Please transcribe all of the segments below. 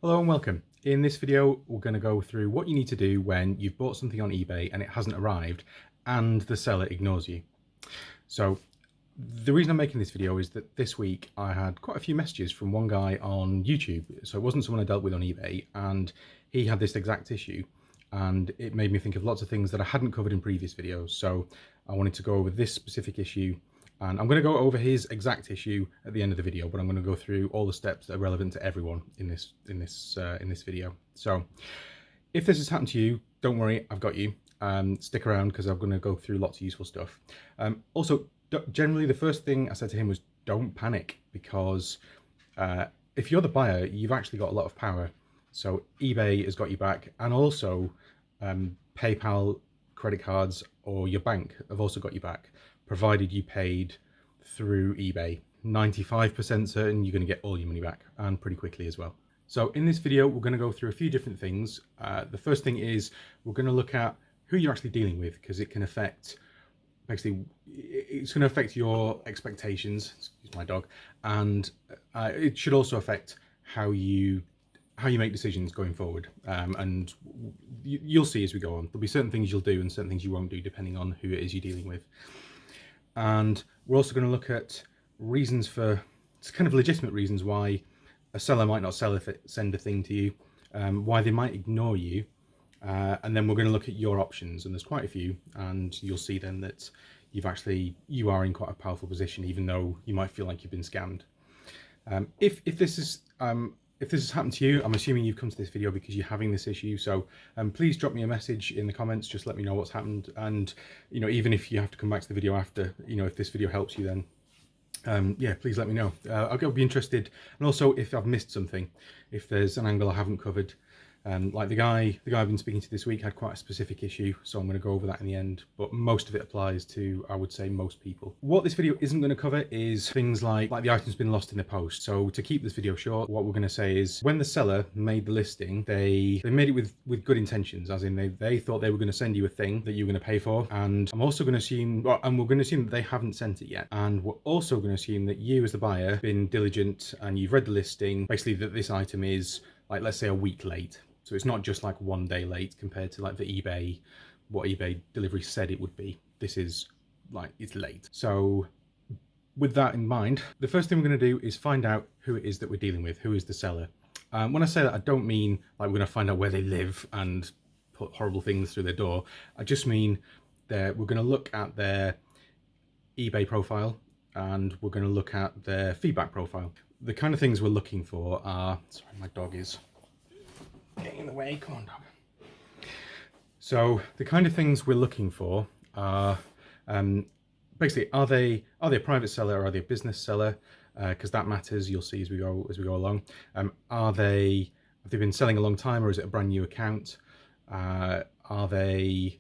Hello and welcome. In this video, we're going to go through what you need to do when you've bought something on eBay and it hasn't arrived and the seller ignores you. So the reason I'm making this video is that this week I had quite a few messages from one guy on YouTube. So it wasn't someone I dealt with on eBay, and he had this exact issue, and it made me think of lots of things that I hadn't covered in previous videos. So I wanted to go over this specific issue, and I'm going to go over his exact issue at the end of the video, but I'm going to go through all the steps that are relevant to everyone in this video. So if this has happened to you, don't worry, I've got you. Stick around because I'm going to go through lots of useful stuff. Also, generally the first thing I said to him was don't panic, because if you're the buyer, you've actually got a lot of power. So eBay has got you back, and also PayPal, credit cards, or your bank have also got you back, provided you paid through eBay. 95% certain you're going to get all your money back, and pretty quickly as well. So in this video, we're going to go through a few different things. The first thing is we're going to look at who you're actually dealing with, because it can affect, basically, it's going to affect your expectations, excuse my dog, and it should also affect how you make decisions going forward. And you'll see as we go on. There'll be certain things you'll do and certain things you won't do depending on who it is you're dealing with. And we're also going to look at reasons for, it's kind of legitimate reasons why a seller might not send a thing to you, why they might ignore you, and then we're going to look at your options, and there's quite a few, and you'll see then that you are in quite a powerful position, even though you might feel like you've been scammed. If this has happened to you, I'm assuming you've come to this video because you're having this issue. So please drop me a message in the comments. Just let me know what's happened. And, even if you have to come back to the video after, if this video helps you, then yeah, please let me know. I'll be interested. And also if I've missed something, if there's an angle I haven't covered. Like the guy I've been speaking to this week had quite a specific issue, so I'm going to go over that in the end, but most of it applies to, I would say, most people. What this video isn't going to cover is things like the item's been lost in the post. So to keep this video short, what we're going to say is when the seller made the listing, they made it with good intentions, as in they thought they were going to send you a thing that you were going to pay for, and I'm also going to assume, and we're going to assume that they haven't sent it yet, and we're also going to assume that you as the buyer have been diligent and you've read the listing, basically that this item is, let's say, a week late. So it's not just 1 day late compared to what eBay delivery said it would be. This is it's late. So with that in mind, the first thing we're going to do is find out who it is that we're dealing with, who is the seller. When I say that, I don't mean we're going to find out where they live and put horrible things through their door. I just mean that we're going to look at their eBay profile, and we're going to look at their feedback profile. The kind of things we're looking for are, sorry, my dog is getting in the way, come on dog. So the kind of things we're looking for are basically, are they a private seller or are they a business seller? Because that matters, you'll see as we go along. Have they been selling a long time, or is it a brand new account? Are they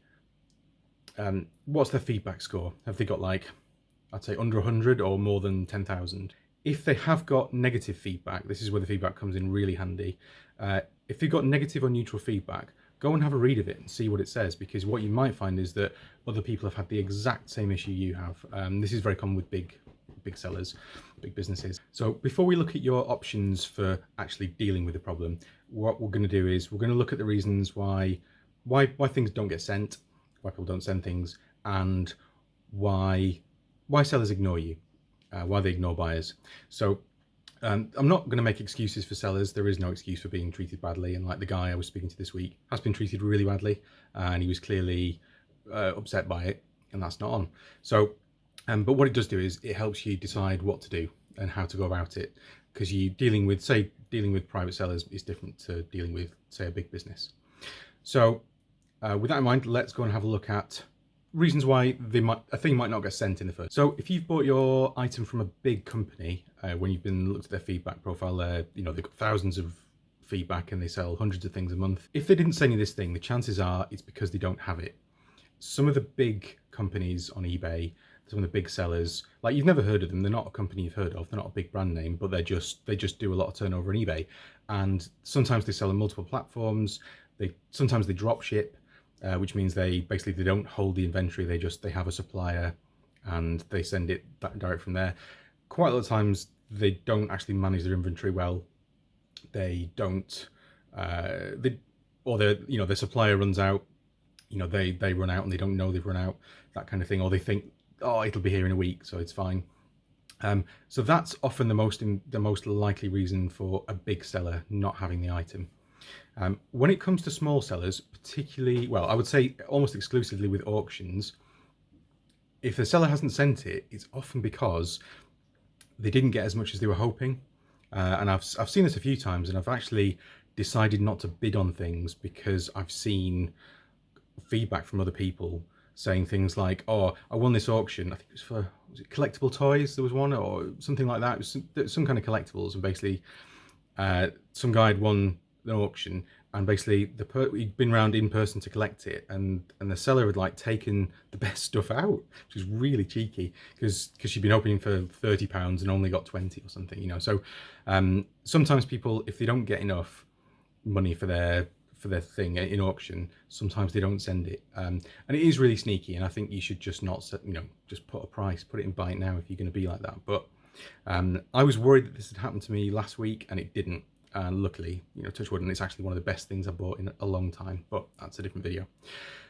what's their feedback score? Have they got I'd say under 100 or more than 10,000? If they have got negative feedback, this is where the feedback comes in really handy. If they've got negative or neutral feedback, go and have a read of it and see what it says, because what you might find is that other people have had the exact same issue you have. This is very common with big sellers, big businesses. So before we look at your options for actually dealing with the problem, what we're going to do is we're going to look at the reasons why things don't get sent, why people don't send things, and why sellers ignore you, why they ignore buyers. So I'm not going to make excuses for sellers. There is no excuse for being treated badly, and the guy I was speaking to this week has been treated really badly, and he was clearly upset by it, and that's not on. So but what it does do is it helps you decide what to do and how to go about it, because dealing with private sellers is different to dealing with, say, a big business. So with that in mind, let's go and have a look at reasons why a thing might not get sent in the first. So if you've bought your item from a big company, when you've been looked at their feedback profile, they've got thousands of feedback and they sell hundreds of things a month. If they didn't send you this thing, the chances are it's because they don't have it. Some of the big companies on eBay, some of the big sellers, you've never heard of them, they're not a company you've heard of, they're not a big brand name, but they just do a lot of turnover on eBay. And sometimes they sell on multiple platforms, sometimes they drop ship, which means they don't hold the inventory, they have a supplier and they send it direct from there. Quite a lot of times they don't actually manage their inventory well. they don't, or the supplier runs out, they run out and they don't know they've run out, that kind of thing, or they think, oh, it'll be here in a week, so it's fine. So that's often the most likely reason for a big seller not having the item. When it comes to small sellers, particularly, well, I would say almost exclusively with auctions, if the seller hasn't sent it, it's often because they didn't get as much as they were hoping. And I've seen this a few times, and I've actually decided not to bid on things because I've seen feedback from other people saying things like, oh, I won this auction, I think it was for, was it collectible toys, there was one, or something like that. It was some kind of collectibles, and basically some guy had won the auction, and basically he'd been round in person to collect it, and the seller had like taken the best stuff out, which was really cheeky, because she'd been hoping for £30 and only got 20 or something, so sometimes people, if they don't get enough money for their thing in auction, sometimes they don't send it, and it is really sneaky, and I think you should just not set, just put a price, put it in buy it now if you're going to be like that. But I was worried that this had happened to me last week, and it didn't, and luckily, touch wood, and it's actually one of the best things I bought in a long time, but that's a different video.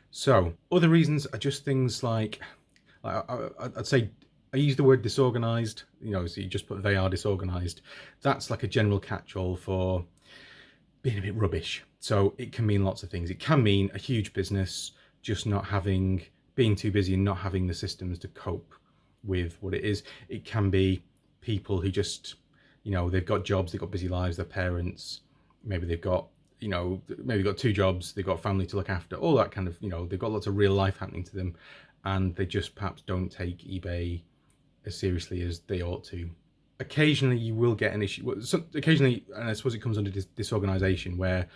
So other reasons are just things like I'd say I use the word disorganized, so you just put they are disorganized. That's like a general catch-all for being a bit rubbish. So it can mean lots of things. It can mean a huge business just being too busy and not having the systems to cope with what it is. It can be people who just, they've got jobs, they've got busy lives, they're parents, maybe they've got, maybe got 2 jobs, they've got family to look after, all that kind of, they've got lots of real life happening to them, and they just perhaps don't take eBay as seriously as they ought to. Occasionally you will get an issue, occasionally, and I suppose it comes under disorganization, where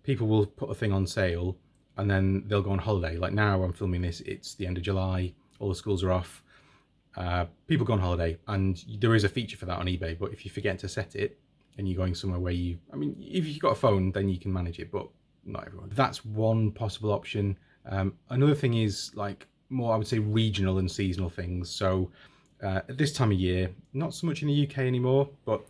people will put a thing on sale and then they'll go on holiday. Like now I'm filming this, it's the end of July, all the schools are off, people go on holiday, and there is a feature for that on eBay, but if you forget to set it and you're going somewhere where if you've got a phone, then you can manage it, but not everyone. That's one possible option. Another thing is like more, I would say, regional and seasonal things. So at this time of year, not so much in the UK anymore, but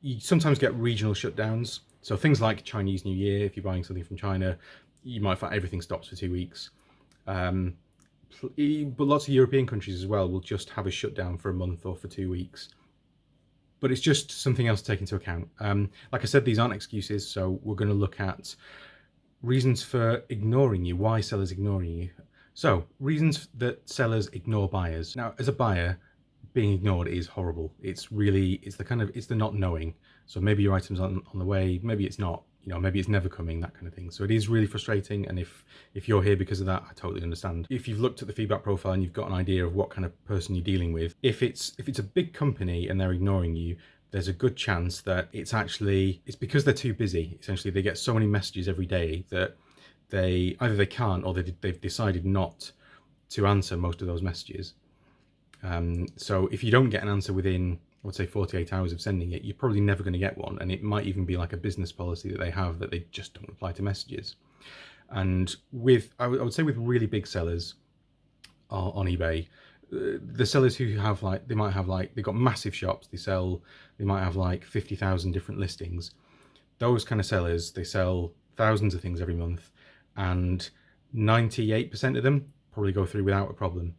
you sometimes get regional shutdowns. So things like Chinese New Year, if you're buying something from China, you might find everything stops for 2 weeks. But lots of European countries as well will just have a shutdown for a month or for 2 weeks. But it's just something else to take into account. Like I said, these aren't excuses, so we're going to look at reasons for ignoring you, why sellers ignoring you. So, reasons that sellers ignore buyers. Now, as a buyer, being ignored is horrible. It's the not knowing. So maybe your item's on the way, maybe it's not, maybe it's never coming, that kind of thing. So it is really frustrating, and if you're here because of that, I totally understand. If you've looked at the feedback profile and you've got an idea of what kind of person you're dealing with, if it's a big company and they're ignoring you, there's a good chance that it's because they're too busy. Essentially, they get so many messages every day that either they can't, or they've decided not to answer most of those messages. So if you don't get an answer within, I would say, 48 hours of sending it, you're probably never going to get one, and it might even be like a business policy that they have, that they just don't reply to messages. And I would say with really big sellers on eBay, the sellers who have they've got massive shops, they might have like 50,000 different listings. Those kind of sellers, they sell thousands of things every month, and 98% of them probably go through without a problem.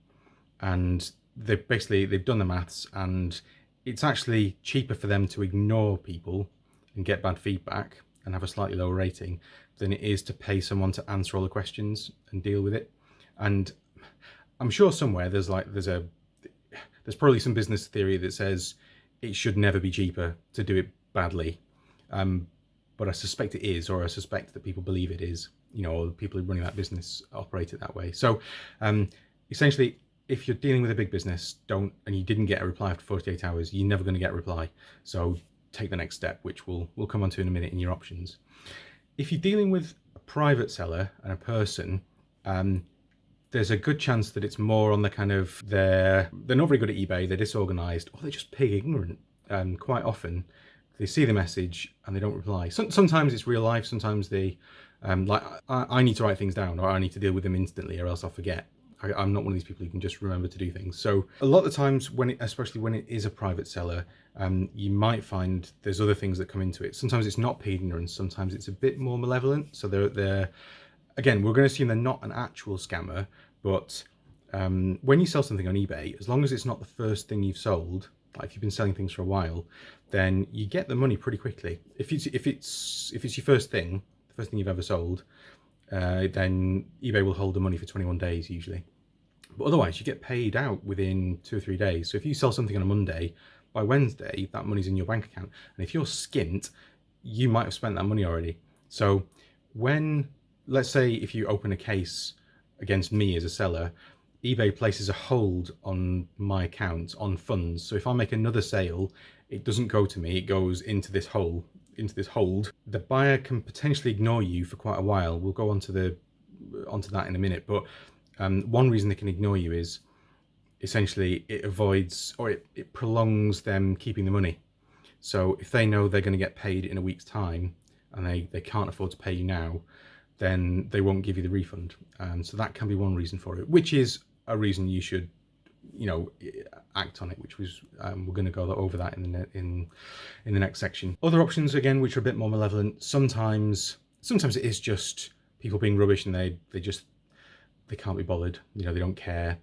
And they've done the maths, and it's actually cheaper for them to ignore people and get bad feedback and have a slightly lower rating than it is to pay someone to answer all the questions and deal with it. And I'm sure somewhere there's probably some business theory that says it should never be cheaper to do it badly, but I suspect it is, or I suspect that people believe it is, or the people who are running that business operate it that way. So essentially, if you're dealing with a big business, and you didn't get a reply after 48 hours, you're never going to get a reply. So take the next step, which we'll come on to in a minute in your options. If you're dealing with a private seller and a person, there's a good chance that it's more on the kind of, they're not very good at eBay, they're disorganized, or they're just pig ignorant. Quite often they see the message and they don't reply. Sometimes it's real life, sometimes they, I need to write things down, or I need to deal with them instantly or else I'll forget. I'm not one of these people who can just remember to do things. So a lot of the times, especially when it is a private seller, you might find there's other things that come into it. Sometimes it's not paid ignorance, sometimes it's a bit more malevolent. So they're again, we're going to assume they're not an actual scammer, but when you sell something on eBay, as long as it's not the first thing you've sold, like if you've been selling things for a while, then you get the money pretty quickly. If it's your first thing, the first thing you've ever sold, then eBay will hold the money for 21 days usually. But otherwise, you get paid out within 2 or 3 days. So if you sell something on a Monday, by Wednesday, that money's in your bank account. And if you're skint, you might have spent that money already. So let's say if you open a case against me as a seller, eBay places a hold on my account on funds. So if I make another sale, it doesn't go to me, it goes into this hold. The buyer can potentially ignore you for quite a while. We'll go onto that in a minute. But one reason they can ignore you is essentially it avoids, or it prolongs them keeping the money. So if they know they're going to get paid in a week's time and they can't afford to pay you now, then they won't give you the refund. So that can be one reason for it, which is a reason you should, act on it, which was we're going to go over that in the next section. Other options, again, which are a bit more malevolent. Sometimes it is just people being rubbish and they can't be bothered. They don't care.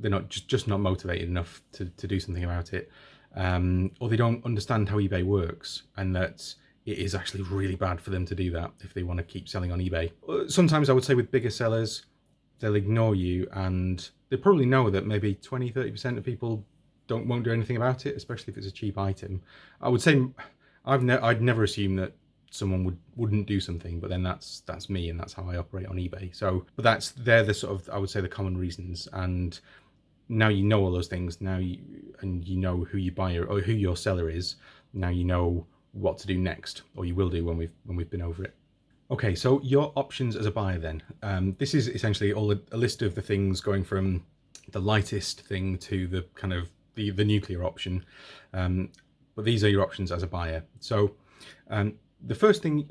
They're not just not motivated enough to do something about it, or they don't understand how eBay works and that it is actually really bad for them to do that if they want to keep selling on eBay. Sometimes I would say with bigger sellers, they'll ignore you and they probably know that maybe 20-30% of people won't do anything about it, especially if it's a cheap item. I would say I'd never assume that someone wouldn't do something, but then that's me and that's how I operate on eBay. So, but they're the sort of, I would say, the common reasons. And now you know all those things. Now you know who your buyer or who your seller is. Now you know what to do next, or you will do when we've been over it. Okay, so your options as a buyer then. This is essentially a list of the things going from the lightest thing to the kind of the nuclear option. But these are your options as a buyer. So the first thing,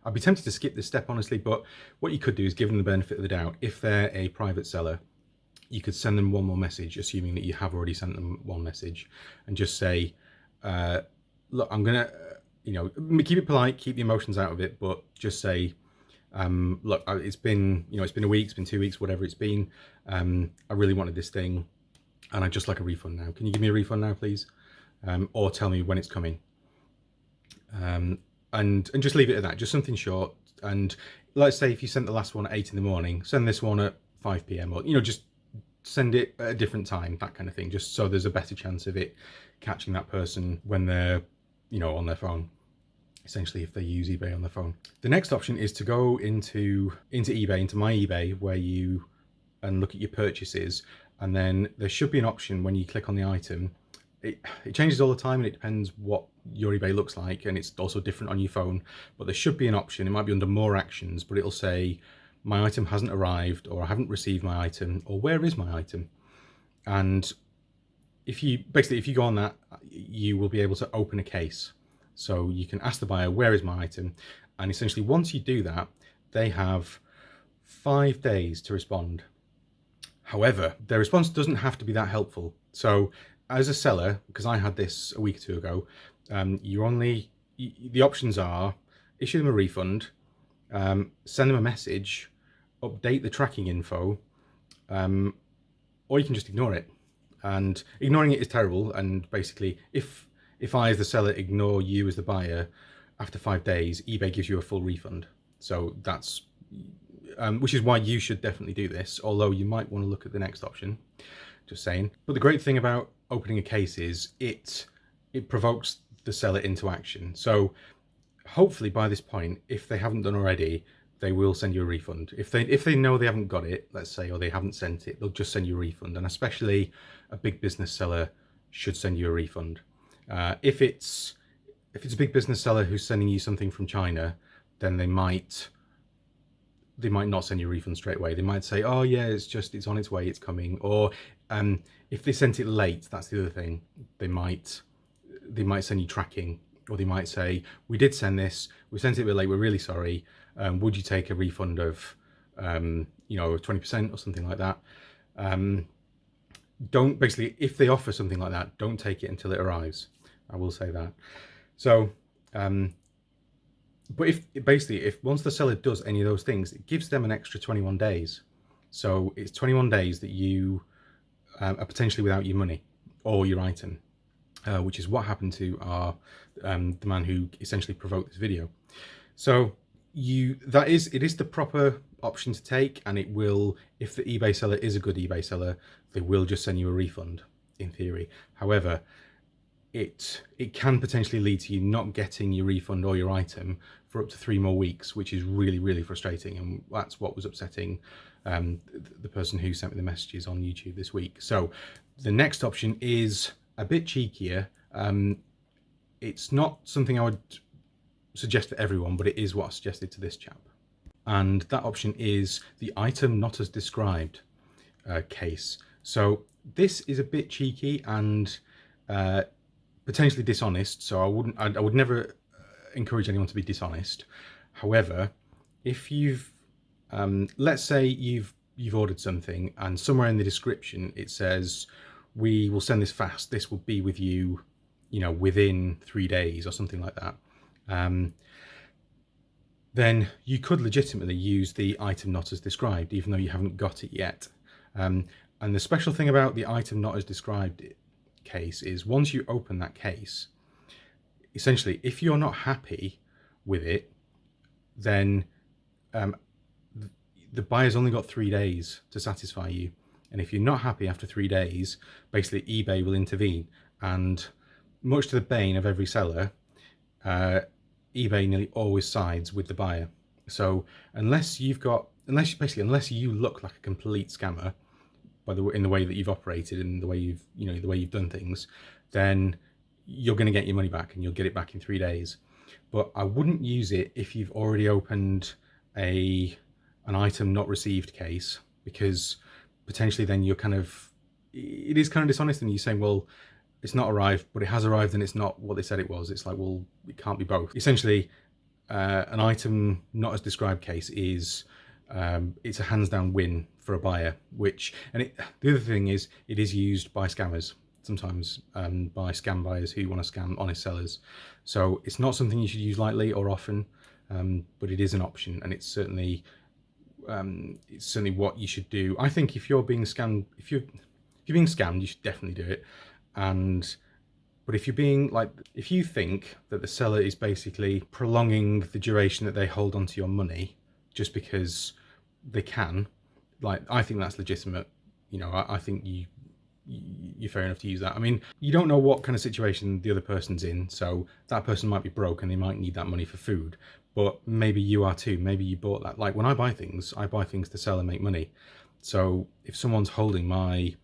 I'd be tempted to skip this step honestly, but what you could do is give them the benefit of the doubt. If they're a private seller, you could send them one more message, assuming that you have already sent them one message, and just say, look, I'm gonna, keep it polite, keep the emotions out of it, but just say, look, it's been a week, it's been 2 weeks, whatever it's been. I really wanted this thing, and I'd just like a refund now. Can you give me a refund now, please? Or tell me when it's coming. And just leave it at that, just something short. And let's say if you sent the last one at 8 in the morning, send this one at 5 p.m. or just send it at a different time, that kind of thing, just so there's a better chance of it catching that person when they're on their phone, essentially, if they use eBay on their phone. The next option is to go into eBay, into my eBay, and look at your purchases, and then there should be an option when you click on the item. It changes all the time and it depends what your eBay looks like, and it's also different on your phone, but there should be an option. It might be under more actions, but it'll say my item hasn't arrived, or I haven't received my item, or where is my item? And if you go on that, you will be able to open a case. So you can ask the buyer, where is my item? And essentially once you do that, they have 5 days to respond. However, their response doesn't have to be that helpful. So as a seller, because I had this a week or two ago, the options are issue them a refund, send them a message, update the tracking info, or you can just ignore it. And ignoring it is terrible. And basically, if I as the seller ignore you as the buyer, after 5 days, eBay gives you a full refund. So that's, which is why you should definitely do this, although you might want to look at the next option, just saying. But the great thing about opening a case is it provokes the seller into action. So hopefully by this point, if they haven't done already, they will send you a refund. If they know they haven't got it, let's say, or they haven't sent it, they'll just send you a refund. And especially a big business seller should send you a refund. If it's a big business seller who's sending you something from China, then they might not send you a refund straight away. They might say, oh yeah, it's on its way, it's coming. Or if they sent it late, that's the other thing. They might send you tracking, or they might say, we did send this, we sent it a bit late, we're really sorry. Would you take a refund of you know, 20% or something like that. Don't, basically, if they offer something like that, don't take it until it arrives. I will say that. So, but if once the seller does any of those things, it gives them an extra 21 days. So it's 21 days that you are potentially without your money or your item, which is what happened to our the man who essentially provoked this video. So it is the proper option to take, and it will, if the eBay seller is a good eBay seller, they will just send you a refund in theory. However, it can potentially lead to you not getting your refund or your item for up to 3 more weeks, which is really frustrating, and that's what was upsetting the person who sent me the messages on YouTube this week. So the next option is a bit cheekier. It's not something I would suggest for everyone, but it is what I suggested to this chap. And that option is the item not as described case. So this is a bit cheeky and potentially dishonest. So I would never encourage anyone to be dishonest. However, if you've let's say you've ordered something and somewhere in the description it says, we will send this fast, this will be with you, you know, within 3 days or something like that, then you could legitimately use the item not as described, even though you haven't got it yet. And the special thing about the item not as described case is once you open that case, essentially, if you're not happy with it, then the buyer's only got 3 days to satisfy you. And if you're not happy after 3 days, basically eBay will intervene. And much to the bane of every seller, eBay nearly always sides with the buyer. So unless you look like a complete scammer in the way that you've operated and the way you've done things, then you're going to get your money back, and you'll get it back in 3 days. But I wouldn't use it if you've already opened an item not received case, because potentially then it is kind of dishonest, and you're saying, well, it's not arrived, but it has arrived and it's not what they said it was. It's like, well, it can't be both. Essentially, an item not as described case is it's a hands down win for a buyer. The other thing is, it is used by scammers sometimes, by scam buyers who want to scam honest sellers. So it's not something you should use lightly or often, but it is an option, and it's certainly what you should do. I think if you're being scammed, if you're being scammed, you should definitely do it. But if you think that the seller is basically prolonging the duration that they hold onto your money just because they can, I think that's legitimate. You know, I think you're fair enough to use that. I mean, you don't know what kind of situation the other person's in, so that person might be broke and they might need that money for food, but maybe you are too. Maybe you bought that. Like when I buy things to sell and make money. So if someone's holding my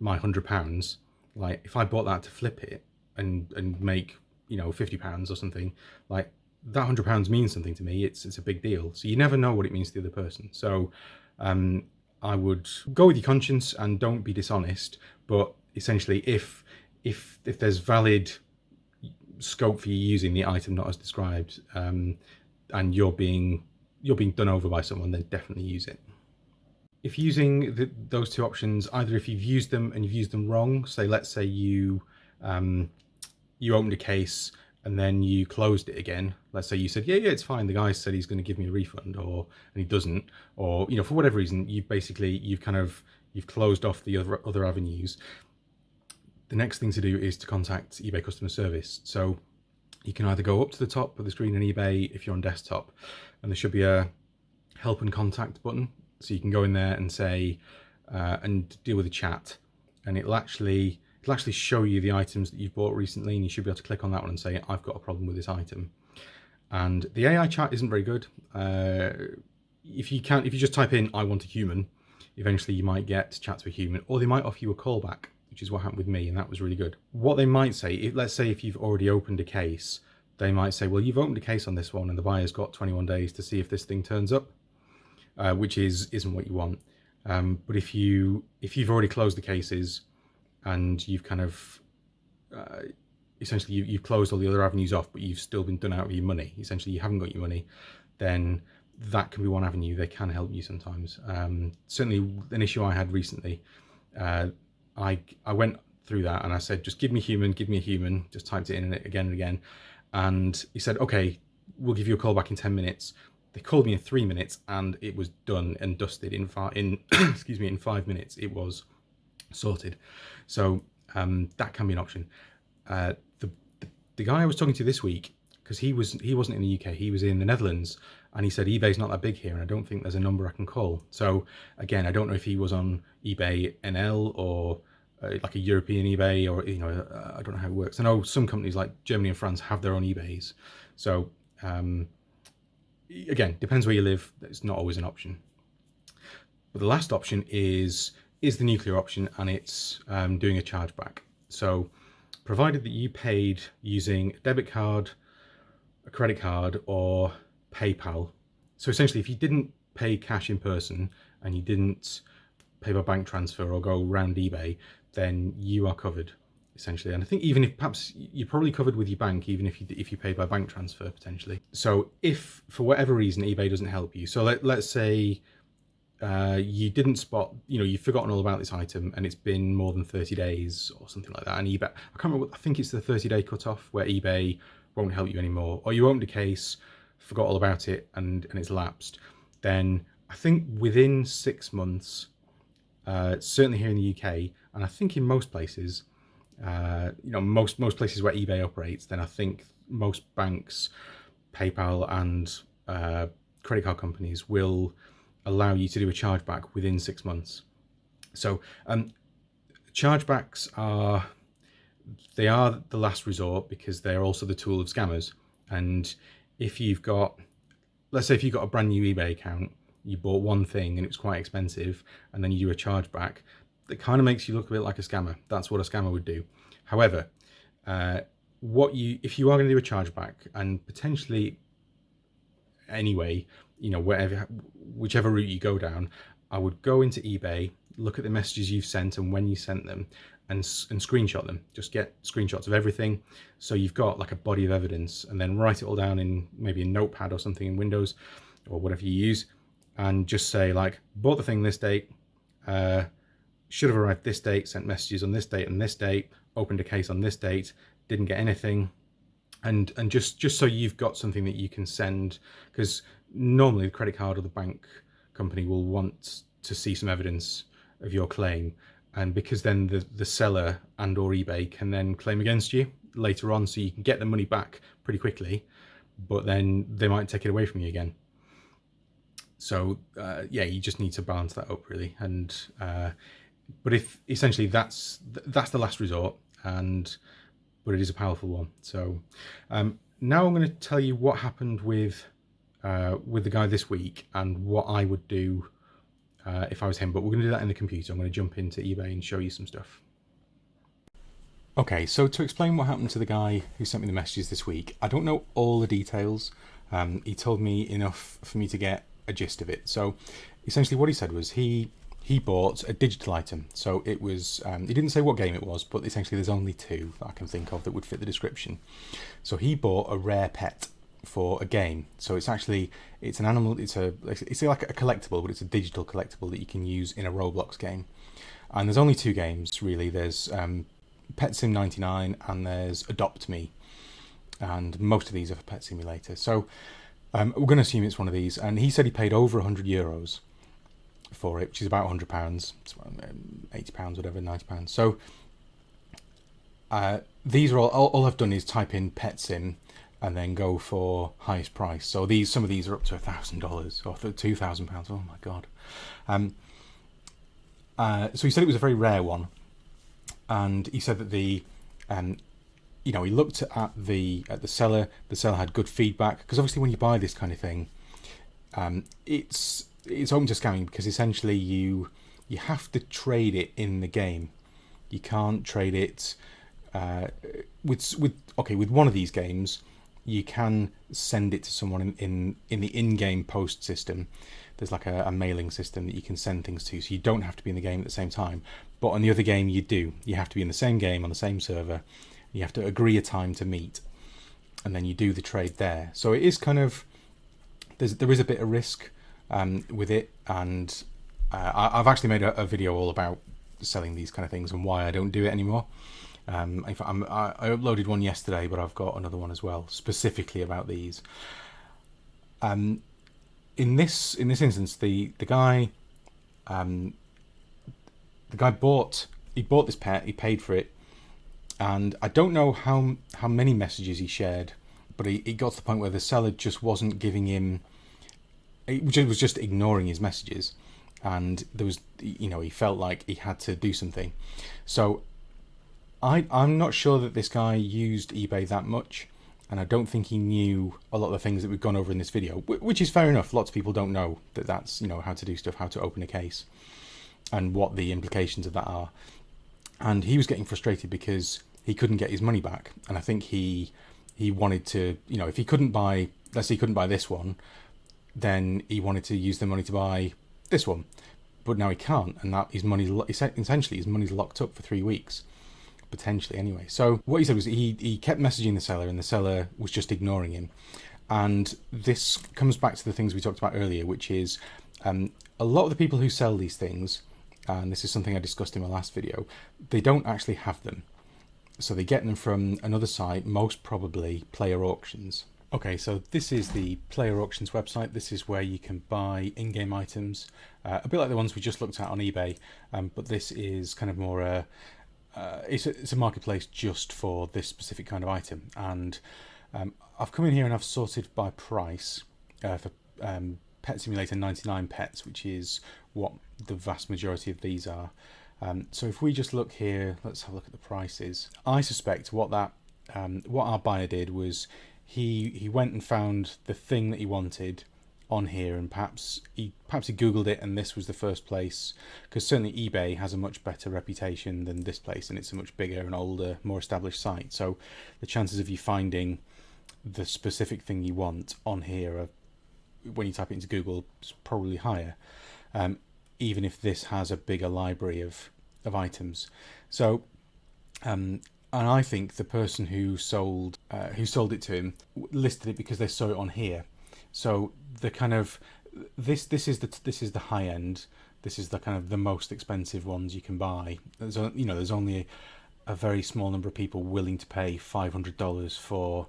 £100, like if I bought that to flip it and make, you know, £50 or something, like that £100 means something to me. It's a big deal. So you never know what it means to the other person. So I would go with your conscience and don't be dishonest. But essentially, if there's valid scope for you using the item not as described, and you're being done over by someone, then definitely use it. If using those two options, either if you've used them and you've used them wrong, let's say you opened a case and then you closed it again. Let's say you said, yeah, it's fine, the guy said he's going to give me a refund, and he doesn't, or, you know, for whatever reason, you've closed off the other avenues. The next thing to do is to contact eBay customer service. So you can either go up to the top of the screen in eBay if you're on desktop, and there should be a help and contact button. So you can go in there and say, and deal with the chat, and it'll actually show you the items that you've bought recently, and you should be able to click on that one and say, I've got a problem with this item. And the AI chat isn't very good. If you just type in, I want a human, eventually you might get to chat to a human, or they might offer you a callback, which is what happened with me, and that was really good. What they might say, let's say if you've already opened a case, they might say, well, you've opened a case on this one and the buyer's got 21 days to see if this thing turns up, which isn't what you want. But if you've already closed the cases and you've kind of essentially you've closed all the other avenues off, but you've still been done out of your money, essentially you haven't got your money, then that can be one avenue. They can help you sometimes. Certainly an issue I had recently, I went through that and I said, just give me a human, just typed it in again and again. And he said, okay, we'll give you a call back in 10 minutes. They called me in 3 minutes and it was done and dusted in excuse me, in 5 minutes it was sorted. So that can be an option. The guy I was talking to this week, because he wasn't in the UK, he was in the Netherlands, and he said eBay's not that big here and I don't think there's a number I can call. So again, I don't know if he was on eBay NL or like a European eBay, or I don't know how it works. I know some companies like Germany and France have their own eBays. So again, depends where you live. It's not always an option. But the last option is the nuclear option, and it's doing a chargeback. So provided that you paid using a debit card, a credit card, or PayPal. So essentially, if you didn't pay cash in person and you didn't pay by bank transfer or go around eBay, then you are covered, essentially. And I think even if perhaps you're probably covered with your bank, even if you pay by bank transfer potentially. So if for whatever reason eBay doesn't help you, so let's say you didn't spot, you've forgotten all about this item and it's been more than 30 days or something like that, and eBay, I can't remember, I think it's the 30-day cutoff where eBay won't help you anymore, or you opened a case, forgot all about it, and it's lapsed, then I think within 6 months, certainly here in the UK, and I think in most places, most places where eBay operates, then I think most banks, PayPal, and credit card companies will allow you to do a chargeback within 6 months. So chargebacks are the last resort, because they're also the tool of scammers. And if you've got, let's say if you've got a brand new eBay account, you bought one thing and it was quite expensive, and then you do a chargeback, it kind of makes you look a bit like a scammer. That's what a scammer would do. However, if you are going to do a chargeback, and potentially anyway, whichever route you go down, I would go into eBay, look at the messages you've sent and when you sent them, and screenshot them. Just get screenshots of everything, so you've got like a body of evidence, and then write it all down in maybe a notepad or something in Windows or whatever you use, and just say like, bought the thing this date, should have arrived this date, sent messages on this date and this date, opened a case on this date, didn't get anything. And just so you've got something that you can send, because normally the credit card or the bank company will want to see some evidence of your claim, and because then the seller and or eBay can then claim against you later on, so you can get the money back pretty quickly, but then they might take it away from you again. So yeah, you just need to balance that up really. And but if essentially that's the last resort, but it is a powerful one. So now I'm going to tell you what happened with the guy this week and what I would do if I was him. But we're going to do that in the computer. I'm going to jump into eBay and show you some stuff. Okay, so to explain what happened to the guy who sent me the messages this week, I don't know all the details. He told me enough for me to get a gist of it. So essentially what he said was he bought a digital item. So it was, he didn't say what game it was, but essentially there's only two that I can think of that would fit the description. So he bought a rare pet for a game. So it's an animal, it's like a collectible, but it's a digital collectible that you can use in a Roblox game. And there's only two games really. There's Pet Sim 99 and there's Adopt Me. And most of these are for Pet Simulator. So we're going to assume it's one of these. And he said he paid over €100 for it, which is about £100, £80, whatever, £90. So these are all I've done is type in Pet Sim and then go for highest price. So some of these are up to $1,000 or £2,000. Oh my god! So he said it was a very rare one, and he said that he looked at the seller. The seller had good feedback, because obviously when you buy this kind of thing, it's open to scamming, because essentially you have to trade it in the game. You can't trade it with one of these games. You can send it to someone in the in-game post system. There's like a mailing system that you can send things to, so you don't have to be in the game at the same time. But on the other game you do. You have to be in the same game on the same server. You have to agree a time to meet, and then you do the trade there. So it is kind of there is a bit of risk with it, and I've actually made a video all about selling these kind of things and why I don't do it anymore. In fact, I uploaded one yesterday, but I've got another one as well specifically about these. In this instance, the guy bought this pet, he paid for it, and I don't know how many messages he shared, but he got to the point where the seller just wasn't giving him, it was just ignoring his messages, and there was, he felt like he had to do something. So I'm not sure that this guy used eBay that much, and I don't think he knew a lot of the things that we've gone over in this video, which is fair enough. Lots of people don't know that's how to do stuff, how to open a case, and what the implications of that are. And he was getting frustrated because he couldn't get his money back, and I think he wanted to, if he couldn't buy, let's say he couldn't buy this one, then he wanted to use the money to buy this one, but now he can't, and that his money, essentially his money's locked up for 3 weeks, potentially anyway. So what he said was he kept messaging the seller, and the seller was just ignoring him. And this comes back to the things we talked about earlier, which is a lot of the people who sell these things, and this is something I discussed in my last video, they don't actually have them. So they get them from another site, most probably Player Auctions. Okay, so this is the Player Auctions website. This is where you can buy in-game items, a bit like the ones we just looked at on eBay, but this is kind of more it's a marketplace just for this specific kind of item. And I've come in here and I've sorted by price for Pet Simulator 99 pets, which is what the vast majority of these are. So if we just look here, let's have a look at the prices. I suspect what our buyer did was he went and found the thing that he wanted on here, and perhaps he googled it, and this was the first place, because certainly eBay has a much better reputation than this place, and it's a much bigger and older, more established site. So the chances of you finding the specific thing you want on here are, when you type it into Google, is probably higher, even if this has a bigger library of items. So and I think the person who sold it to him listed it because they saw it on here. So the kind of this is the high end. This is the kind of the most expensive ones you can buy. There's only a very small number of people willing to pay $500 for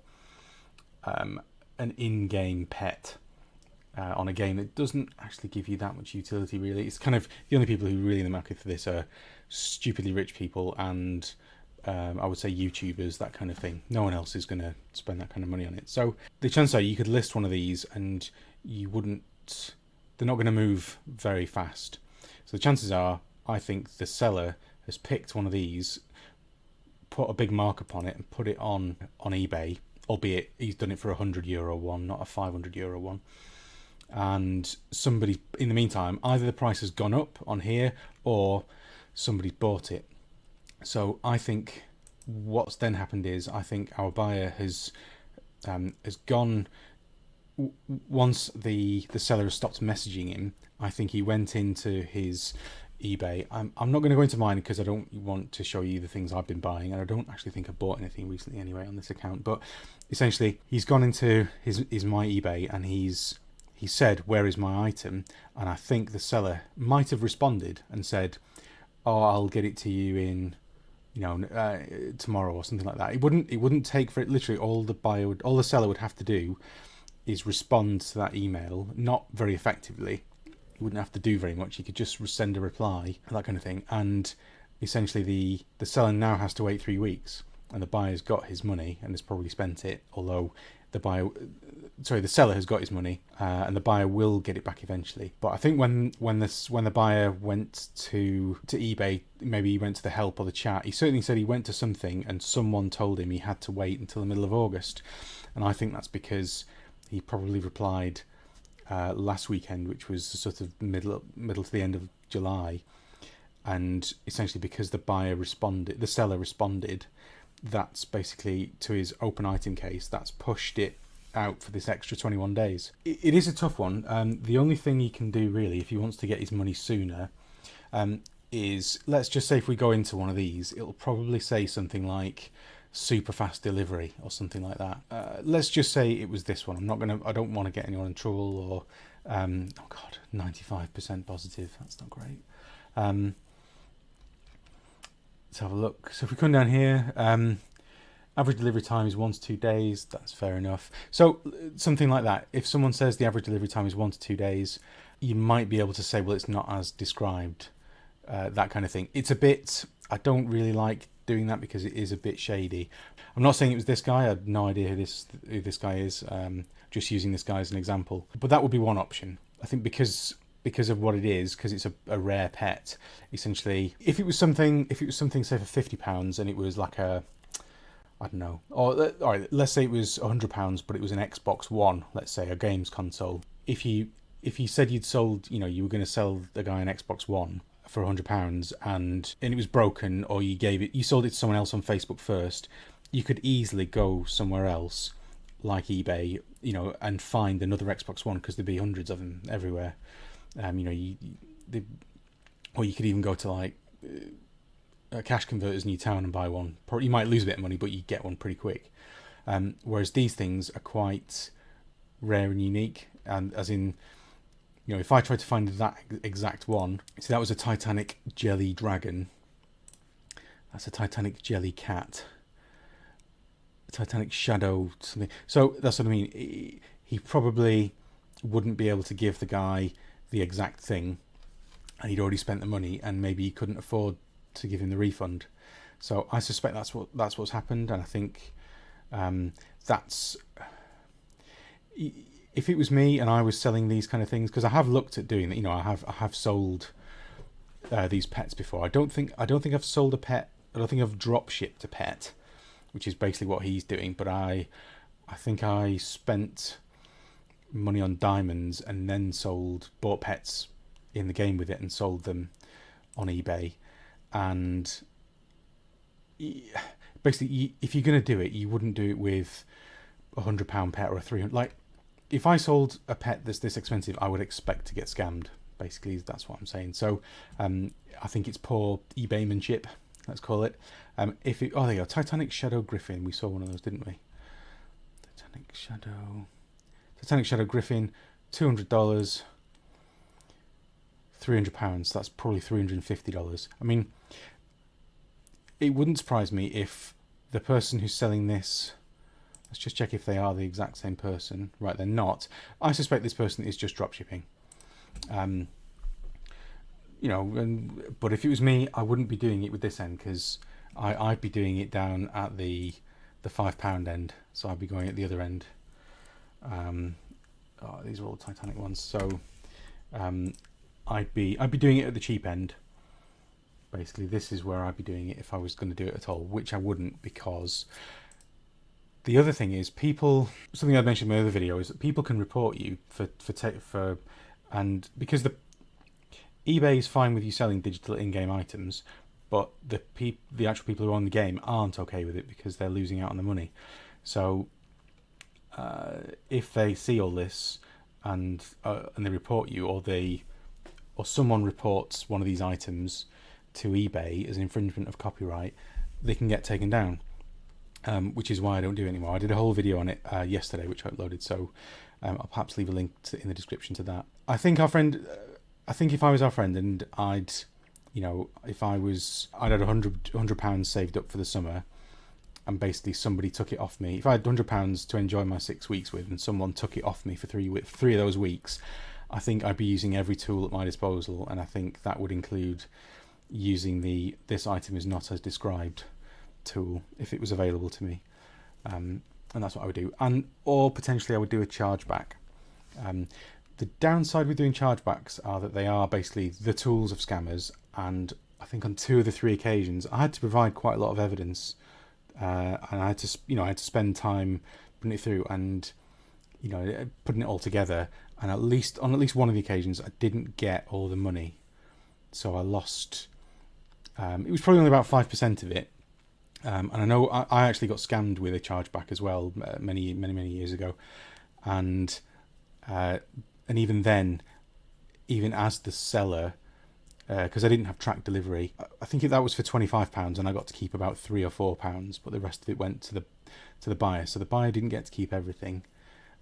an in-game pet on a game that doesn't actually give you that much utility, really. It's kind of the only people who are really in the market for this are stupidly rich people and I would say YouTubers, that kind of thing. No one else is going to spend that kind of money on it. So the chances are you could list one of these and they're not going to move very fast. So the chances are, I think the seller has picked one of these, put a big markup on it and put it on eBay, albeit he's done it for €100 one, not a €500 one. And somebody, in the meantime, either the price has gone up on here or somebody's bought it. So I think what's then happened is, I think our buyer has gone, once the seller has stopped messaging him, I think he went into his eBay. I'm not going to go into mine because I don't want to show you the things I've been buying, and I don't actually think I bought anything recently anyway on this account. But essentially, he's gone into his my eBay and he said, "Where is my item?" And I think the seller might have responded and said, "Oh, I'll get it to you in, tomorrow," or something like that. It wouldn't take for it. Literally, all the seller would have to do is respond to that email, not very effectively. He wouldn't have to do very much. He could just send a reply, that kind of thing. And essentially, the seller now has to wait 3 weeks, and the buyer's got his money and has probably spent it. Although the seller has got his money, and the buyer will get it back eventually. But I think when the buyer went to eBay, maybe he went to the help or the chat, he certainly said he went to something and someone told him he had to wait until the middle of August. And I think that's because he probably replied last weekend, which was sort of middle to the end of July, and essentially because the seller responded, that's basically to his open item case, that's pushed it out for this extra 21 days. It is a tough one. The only thing he can do really, if he wants to get his money sooner, is, let's just say if we go into one of these, it'll probably say something like super fast delivery or something like that. Let's just say it was this one. I don't want to get anyone in trouble, or oh god, 95% positive. That's not great. Let's have a look. So if we come down here, average delivery time is 1 to 2 days. That's fair enough. So something like that. If someone says the average delivery time is 1 to 2 days, you might be able to say, well, it's not as described. That kind of thing. It's a bit, I don't really like doing that because it is a bit shady. I'm not saying it was this guy. I had no idea who this guy is. Just using this guy as an example. But that would be one option. I think because of what it is, because it's a rare pet. Essentially, if it was something say for £50 and it was like a, I don't know, or all right, let's say it was £100, but it was an Xbox One, let's say a games console. If you said you'd sold, you were going to sell the guy an Xbox One for £100 and it was broken, or you sold it to someone else on Facebook first, you could easily go somewhere else like eBay, and find another Xbox One, because there'd be hundreds of them everywhere. Or you could even go to like a cash converters in your town and buy one. You might lose a bit of money, but you get one pretty quick. Whereas these things are quite rare and unique, and as in, if I tried to find that exact one, see, that was a Titanic jelly dragon. That's a Titanic jelly cat. A Titanic shadow something. So that's what I mean. He probably wouldn't be able to give the guy the exact thing, and he'd already spent the money, and maybe he couldn't afford to give him the refund. So I suspect that's what's happened, and I think that's. If it was me and I was selling these kind of things, because I have looked at doing that, I have sold these pets before. I don't think I've sold a pet. I don't think I've drop shipped a pet, which is basically what he's doing. But I think I spent money on diamonds and then bought pets in the game with it and sold them on eBay. And basically, if you're going to do it, you wouldn't do it with £100 pet or a 300. Like, if I sold a pet that's this expensive, I would expect to get scammed. Basically, that's what I'm saying. So I think it's poor eBaymanship, let's call it. There you go, Titanic Shadow Griffin. We saw one of those, didn't we? Titanic Shadow Griffin, $200, £300. That's probably $350. I mean, it wouldn't surprise me if the person who's selling this, let's just check if they are the exact same person. Right, they're not. I suspect this person is just drop shipping. But if it was me, I wouldn't be doing it with this end, because I'd be doing it down at the £5 end. So I'd be going at the other end. These are all Titanic ones. So I'd be doing it at the cheap end. Basically, this is where I'd be doing it if I was going to do it at all, which I wouldn't, because the other thing is, something I mentioned in my other video is that people can report you and because eBay is fine with you selling digital in-game items, but the actual people who own the game aren't okay with it because they're losing out on the money. So if they see all this and they report you, or someone reports one of these items to eBay as an infringement of copyright, they can get taken down. Which is why I don't do it anymore. I did a whole video on it yesterday, which I uploaded, so I'll perhaps leave a link in the description to that. I think if I was our friend and I'd had £100 saved up for the summer, and basically somebody took it off me. If I had £100 to enjoy my 6 weeks with, and someone took it off me for three of those weeks, I think I'd be using every tool at my disposal, and I think that would include using this item is not as described tool if it was available to me, and that's what I would do. Or potentially I would do a chargeback. The downside with doing chargebacks are that they are basically the tools of scammers, and I think on 2 of the 3 occasions I had to provide quite a lot of evidence, and I had to spend time putting it through and putting it all together, and on at least one of the occasions I didn't get all the money, so I lost. It was probably only about 5% of it. And I know I actually got scammed with a chargeback as well many years ago, and even then, even as the seller, because I didn't have tracked delivery. I think that was for £25, and I got to keep about £3 or £4, but the rest of it went to the buyer. So the buyer didn't get to keep everything,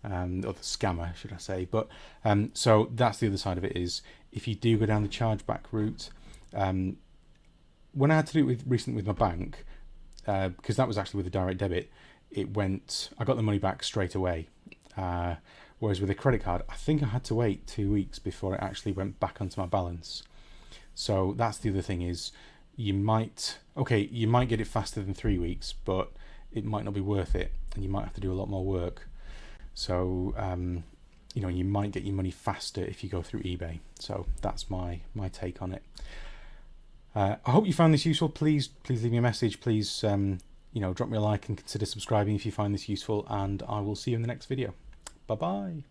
or the scammer, should I say. But so that's the other side of it, is if you do go down the chargeback route. When I had to do it recently with my bank, because that was actually with a direct debit, I got the money back straight away. Whereas with a credit card, I think I had to wait 2 weeks before it actually went back onto my balance. So that's the other thing, is you might get it faster than 3 weeks, but it might not be worth it, and you might have to do a lot more work. So you might get your money faster if you go through eBay. So that's my take on it. I hope you found this useful. Please leave me a message. Please drop me a like and consider subscribing if you find this useful, and I will see you in the next video. Bye bye.